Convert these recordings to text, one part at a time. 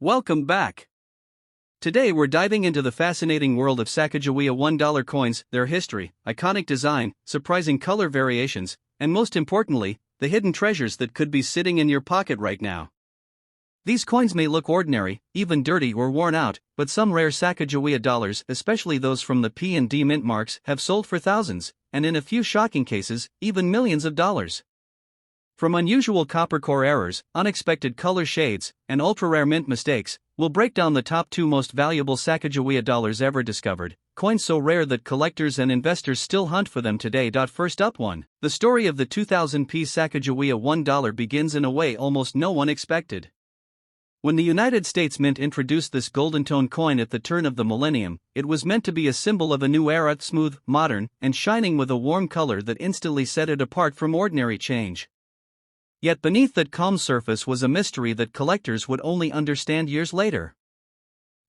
Welcome back. Today we're diving into the fascinating world of Sacagawea $1 coins, their history, iconic design, surprising color variations, and most importantly, the hidden treasures that could be sitting in your pocket right now. These coins may look ordinary, even dirty or worn out, but some rare Sacagawea dollars, especially those from the P&D mint marks, have sold for thousands, and in a few shocking cases, even millions of dollars. From unusual copper core errors, unexpected color shades, and ultra-rare mint mistakes, we'll break down the top 2 most valuable Sacagawea dollars ever discovered, coins so rare that collectors and investors still hunt for them today. First up, the story of the 2000p Sacagawea $1 begins in a way almost no one expected. When the United States Mint introduced this golden tone coin at the turn of the millennium, it was meant to be a symbol of a new era, smooth, modern, and shining with a warm color that instantly set it apart from ordinary change. Yet beneath that calm surface was a mystery that collectors would only understand years later.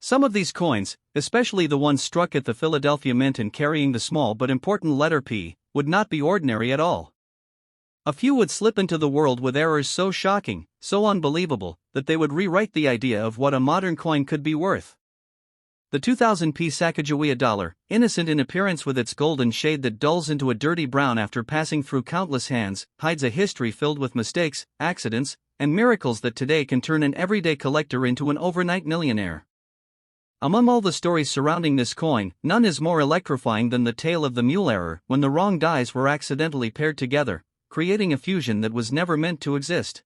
Some of these coins, especially the ones struck at the Philadelphia Mint and carrying the small but important letter P, would not be ordinary at all. A few would slip into the world with errors so shocking, so unbelievable, that they would rewrite the idea of what a modern coin could be worth. The 2000p Sacagawea dollar, innocent in appearance with its golden shade that dulls into a dirty brown after passing through countless hands, hides a history filled with mistakes, accidents, and miracles that today can turn an everyday collector into an overnight millionaire. Among all the stories surrounding this coin, none is more electrifying than the tale of the mule error, when the wrong dies were accidentally paired together, creating a fusion that was never meant to exist.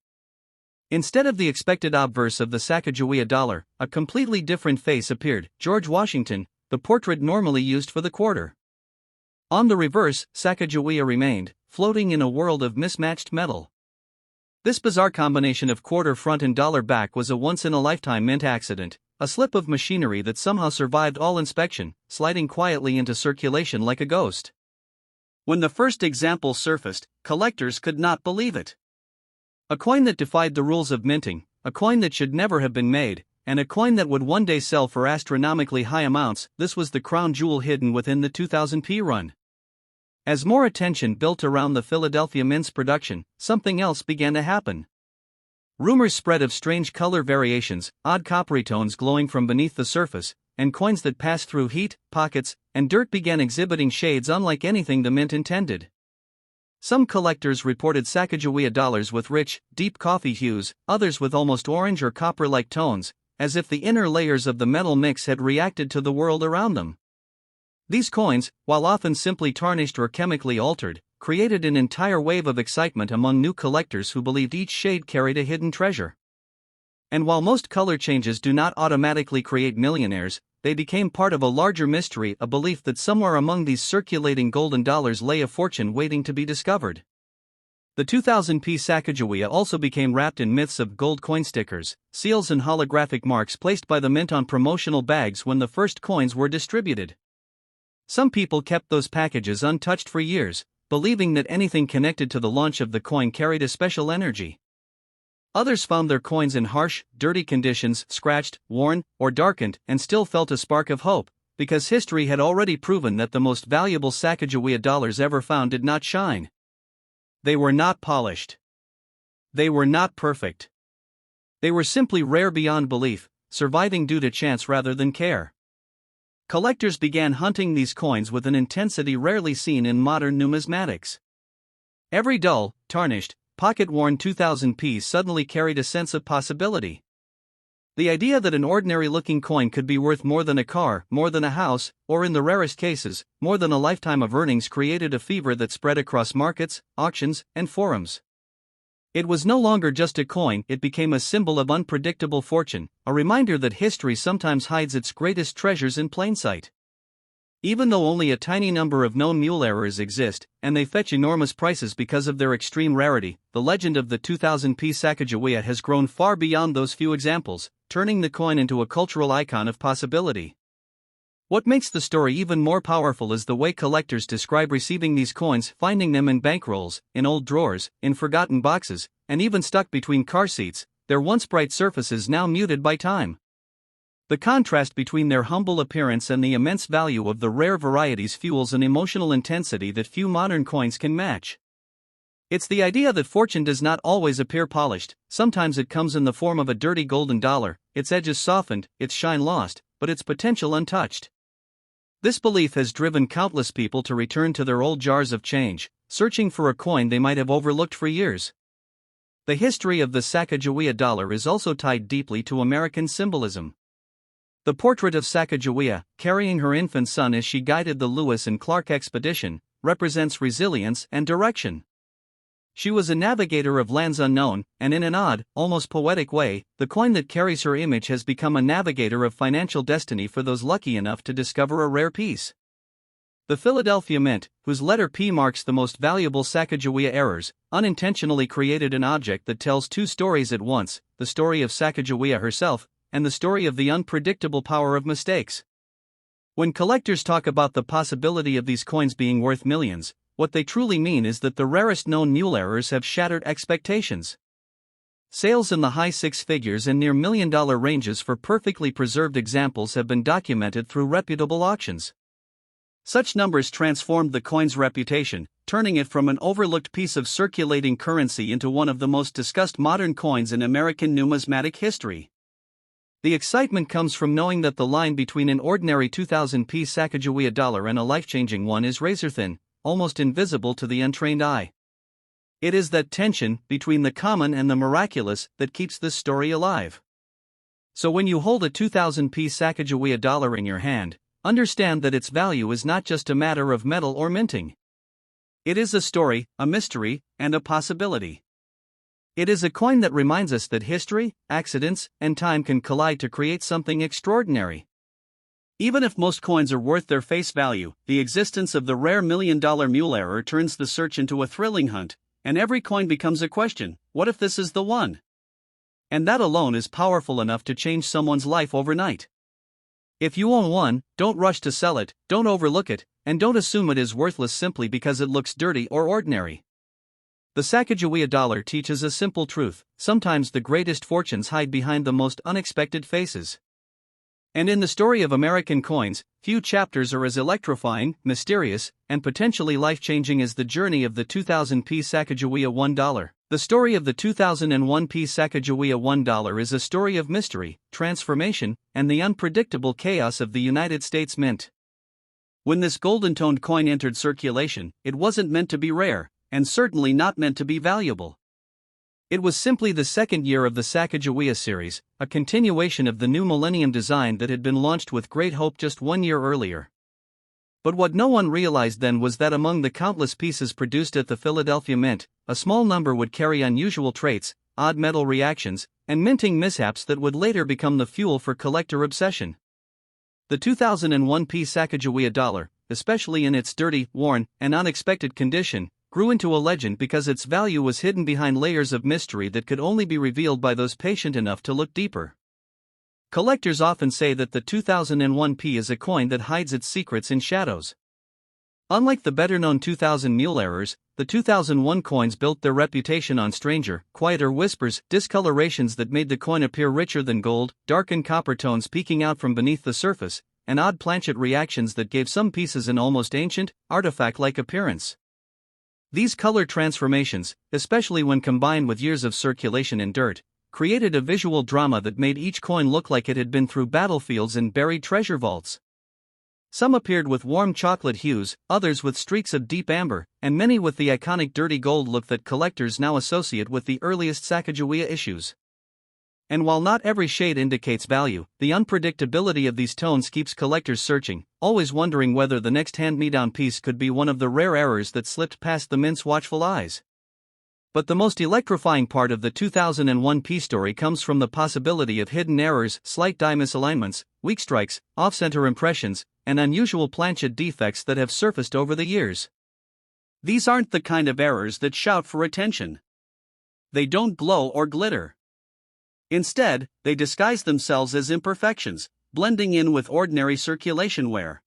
Instead of the expected obverse of the Sacagawea dollar, a completely different face appeared, George Washington, the portrait normally used for the quarter. On the reverse, Sacagawea remained, floating in a world of mismatched metal. This bizarre combination of quarter front and dollar back was a once-in-a-lifetime mint accident, a slip of machinery that somehow survived all inspection, sliding quietly into circulation like a ghost. When the first example surfaced, collectors could not believe it. A coin that defied the rules of minting, a coin that should never have been made, and a coin that would one day sell for astronomically high amounts. This was the crown jewel hidden within the 2000p run. As more attention built around the Philadelphia Mint's production, something else began to happen. Rumors spread of strange color variations, odd coppery tones glowing from beneath the surface, and coins that passed through heat, pockets, and dirt began exhibiting shades unlike anything the mint intended. Some collectors reported Sacagawea dollars with rich, deep coffee hues, others with almost orange or copper-like tones, as if the inner layers of the metal mix had reacted to the world around them. These coins, while often simply tarnished or chemically altered, created an entire wave of excitement among new collectors who believed each shade carried a hidden treasure. And while most color changes do not automatically create millionaires, they became part of a larger mystery, a belief that somewhere among these circulating golden dollars lay a fortune waiting to be discovered. The 2000p Sacagawea also became wrapped in myths of gold coin stickers, seals and holographic marks placed by the mint on promotional bags when the first coins were distributed. Some people kept those packages untouched for years, believing that anything connected to the launch of the coin carried a special energy. Others found their coins in harsh, dirty conditions, scratched, worn, or darkened, and still felt a spark of hope, because history had already proven that the most valuable Sacagawea dollars ever found did not shine. They were not polished. They were not perfect. They were simply rare beyond belief, surviving due to chance rather than care. Collectors began hunting these coins with an intensity rarely seen in modern numismatics. Every dull, tarnished, pocket-worn 2000p suddenly carried a sense of possibility. The idea that an ordinary-looking coin could be worth more than a car, more than a house, or in the rarest cases, more than a lifetime of earnings created a fever that spread across markets, auctions, and forums. It was no longer just a coin, it became a symbol of unpredictable fortune, a reminder that history sometimes hides its greatest treasures in plain sight. Even though only a tiny number of known mule errors exist, and they fetch enormous prices because of their extreme rarity, the legend of the 2000p Sacagawea has grown far beyond those few examples, turning the coin into a cultural icon of possibility. What makes the story even more powerful is the way collectors describe receiving these coins, finding them in bank rolls, in old drawers, in forgotten boxes, and even stuck between car seats, their once bright surfaces now muted by time. The contrast between their humble appearance and the immense value of the rare varieties fuels an emotional intensity that few modern coins can match. It's the idea that fortune does not always appear polished, sometimes it comes in the form of a dirty golden dollar, its edges softened, its shine lost, but its potential untouched. This belief has driven countless people to return to their old jars of change, searching for a coin they might have overlooked for years. The history of the Sacagawea dollar is also tied deeply to American symbolism. The portrait of Sacagawea, carrying her infant son as she guided the Lewis and Clark expedition, represents resilience and direction. She was a navigator of lands unknown, and in an odd, almost poetic way, the coin that carries her image has become a navigator of financial destiny for those lucky enough to discover a rare piece. The Philadelphia Mint, whose letter P marks the most valuable Sacagawea errors, unintentionally created an object that tells two stories at once, the story of Sacagawea herself, and the story of the unpredictable power of mistakes. When collectors talk about the possibility of these coins being worth millions, what they truly mean is that the rarest known mule errors have shattered expectations. Sales in the high six figures and near million-dollar ranges for perfectly preserved examples have been documented through reputable auctions. Such numbers transformed the coin's reputation, turning it from an overlooked piece of circulating currency into one of the most discussed modern coins in American numismatic history. The excitement comes from knowing that the line between an ordinary 2000p Sacagawea dollar and a life-changing one is razor-thin, almost invisible to the untrained eye. It is that tension between the common and the miraculous that keeps this story alive. So when you hold a 2000p Sacagawea dollar in your hand, understand that its value is not just a matter of metal or minting. It is a story, a mystery, and a possibility. It is a coin that reminds us that history, accidents, and time can collide to create something extraordinary. Even if most coins are worth their face value, the existence of the rare million-dollar mule error turns the search into a thrilling hunt, and every coin becomes a question: what if this is the one? And that alone is powerful enough to change someone's life overnight. If you own one, don't rush to sell it, don't overlook it, and don't assume it is worthless simply because it looks dirty or ordinary. The Sacagawea dollar teaches a simple truth: sometimes the greatest fortunes hide behind the most unexpected faces. And in the story of American coins, few chapters are as electrifying, mysterious, and potentially life-changing as the journey of the 2000p Sacagawea $1. The story of the 2001p Sacagawea $1 is a story of mystery, transformation, and the unpredictable chaos of the United States Mint. When this golden-toned coin entered circulation, it wasn't meant to be rare, and certainly not meant to be valuable. It was simply the second year of the Sacagawea series, a continuation of the new millennium design that had been launched with great hope just 1 year earlier. But what no one realized then was that among the countless pieces produced at the Philadelphia Mint, a small number would carry unusual traits, odd metal reactions, and minting mishaps that would later become the fuel for collector obsession. The 2001p Sacagawea dollar, especially in its dirty, worn, and unexpected condition, grew into a legend because its value was hidden behind layers of mystery that could only be revealed by those patient enough to look deeper. Collectors often say that the 2001p is a coin that hides its secrets in shadows. Unlike the better-known 2000 mule errors, the 2001 coins built their reputation on stranger, quieter whispers, discolorations that made the coin appear richer than gold, darkened copper tones peeking out from beneath the surface, and odd planchet reactions that gave some pieces an almost ancient, artifact-like appearance. These color transformations, especially when combined with years of circulation in dirt, created a visual drama that made each coin look like it had been through battlefields and buried treasure vaults. Some appeared with warm chocolate hues, others with streaks of deep amber, and many with the iconic dirty gold look that collectors now associate with the earliest Sacagawea issues. And while not every shade indicates value, the unpredictability of these tones keeps collectors searching, always wondering whether the next hand-me-down piece could be one of the rare errors that slipped past the Mint's watchful eyes. But the most electrifying part of the 2001p story comes from the possibility of hidden errors, slight die misalignments, weak strikes, off-center impressions, and unusual planchet defects that have surfaced over the years. These aren't the kind of errors that shout for attention. They don't glow or glitter. Instead, they disguise themselves as imperfections, blending in with ordinary circulation wear.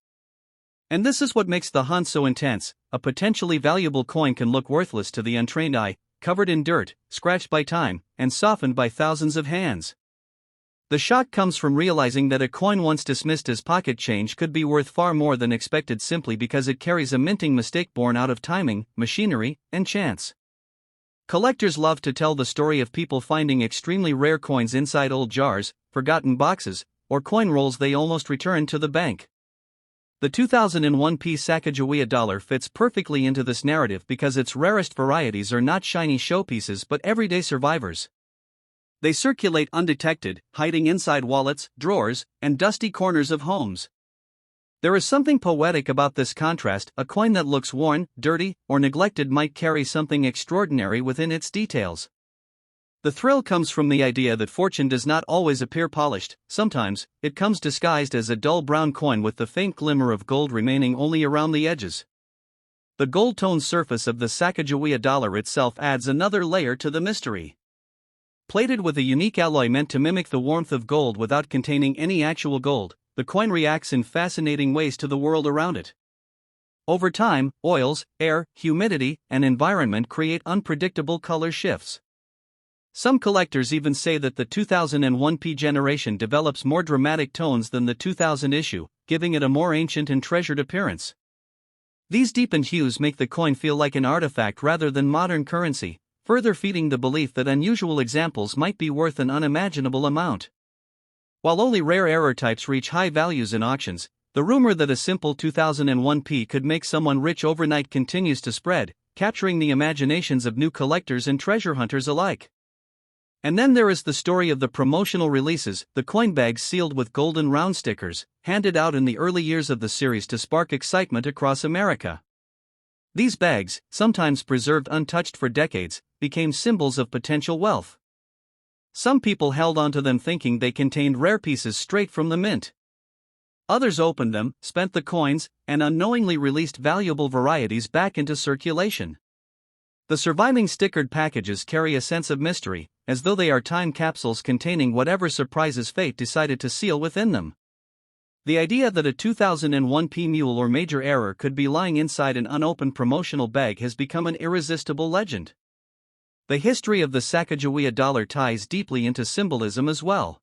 And this is what makes the hunt so intense. A potentially valuable coin can look worthless to the untrained eye, covered in dirt, scratched by time, and softened by thousands of hands. The shock comes from realizing that a coin once dismissed as pocket change could be worth far more than expected simply because it carries a minting mistake born out of timing, machinery, and chance. Collectors love to tell the story of people finding extremely rare coins inside old jars, forgotten boxes, or coin rolls they almost returned to the bank. The 2001 piece Sacagawea dollar fits perfectly into this narrative because its rarest varieties are not shiny showpieces but everyday survivors. They circulate undetected, hiding inside wallets, drawers, and dusty corners of homes. There is something poetic about this contrast. A coin that looks worn, dirty, or neglected might carry something extraordinary within its details. The thrill comes from the idea that fortune does not always appear polished. Sometimes, it comes disguised as a dull brown coin with the faint glimmer of gold remaining only around the edges. The gold-toned surface of the Sacagawea dollar itself adds another layer to the mystery. Plated with a unique alloy meant to mimic the warmth of gold without containing any actual gold, the coin reacts in fascinating ways to the world around it. Over time, oils, air, humidity, and environment create unpredictable color shifts. Some collectors even say that the 2001 P generation develops more dramatic tones than the 2000 issue, giving it a more ancient and treasured appearance. These deepened hues make the coin feel like an artifact rather than modern currency, further feeding the belief that unusual examples might be worth an unimaginable amount. While only rare error types reach high values in auctions, the rumor that a simple 2001 P could make someone rich overnight continues to spread, capturing the imaginations of new collectors and treasure hunters alike. And then there is the story of the promotional releases, the coin bags sealed with golden round stickers, handed out in the early years of the series to spark excitement across America. These bags, sometimes preserved untouched for decades, became symbols of potential wealth. Some people held onto them thinking they contained rare pieces straight from the mint. Others opened them, spent the coins, and unknowingly released valuable varieties back into circulation. The surviving stickered packages carry a sense of mystery, as though they are time capsules containing whatever surprises fate decided to seal within them. The idea that a 2001 P mule or major error could be lying inside an unopened promotional bag has become an irresistible legend. The history of the Sacagawea dollar ties deeply into symbolism as well.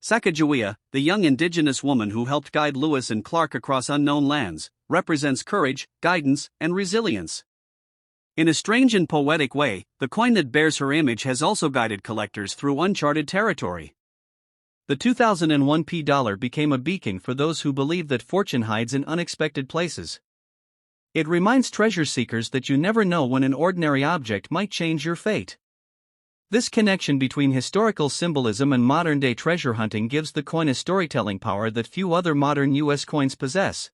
Sacagawea, the young indigenous woman who helped guide Lewis and Clark across unknown lands, represents courage, guidance, and resilience. In a strange and poetic way, the coin that bears her image has also guided collectors through uncharted territory. The 2001 P dollar became a beacon for those who believe that fortune hides in unexpected places. It reminds treasure seekers that you never know when an ordinary object might change your fate. This connection between historical symbolism and modern-day treasure hunting gives the coin a storytelling power that few other modern U.S. coins possess.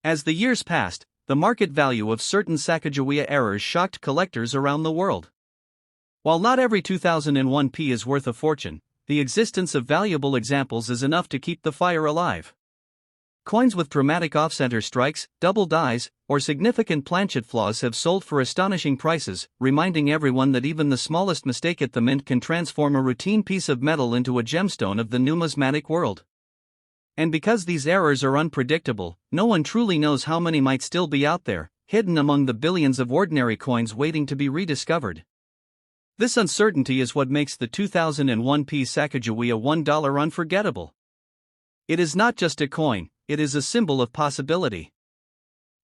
As the years passed, the market value of certain Sacagawea errors shocked collectors around the world. While not every 2001 P is worth a fortune, the existence of valuable examples is enough to keep the fire alive. Coins with dramatic off-center strikes, double dies, or significant planchet flaws have sold for astonishing prices, reminding everyone that even the smallest mistake at the mint can transform a routine piece of metal into a gemstone of the numismatic world. And because these errors are unpredictable, no one truly knows how many might still be out there, hidden among the billions of ordinary coins waiting to be rediscovered. This uncertainty is what makes the 2001 P Sacagawea $1 unforgettable. It is not just a coin, it is a symbol of possibility.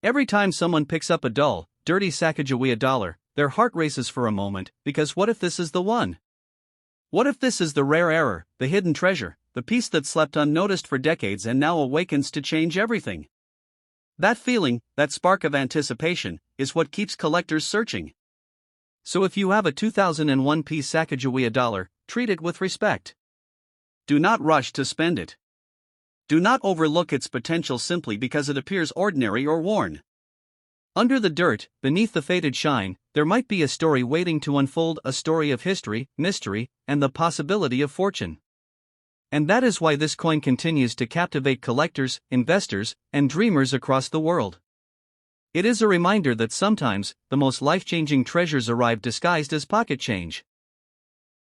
Every time someone picks up a dull, dirty Sacagawea dollar, their heart races for a moment, because what if this is the one? What if this is the rare error, the hidden treasure, the piece that slept unnoticed for decades and now awakens to change everything? That feeling, that spark of anticipation, is what keeps collectors searching. So if you have a 2001 P Sacagawea dollar, treat it with respect. Do not rush to spend it. Do not overlook its potential simply because it appears ordinary or worn. Under the dirt, beneath the faded shine, there might be a story waiting to unfold, a story of history, mystery, and the possibility of fortune. And that is why this coin continues to captivate collectors, investors, and dreamers across the world. It is a reminder that sometimes, the most life-changing treasures arrive disguised as pocket change.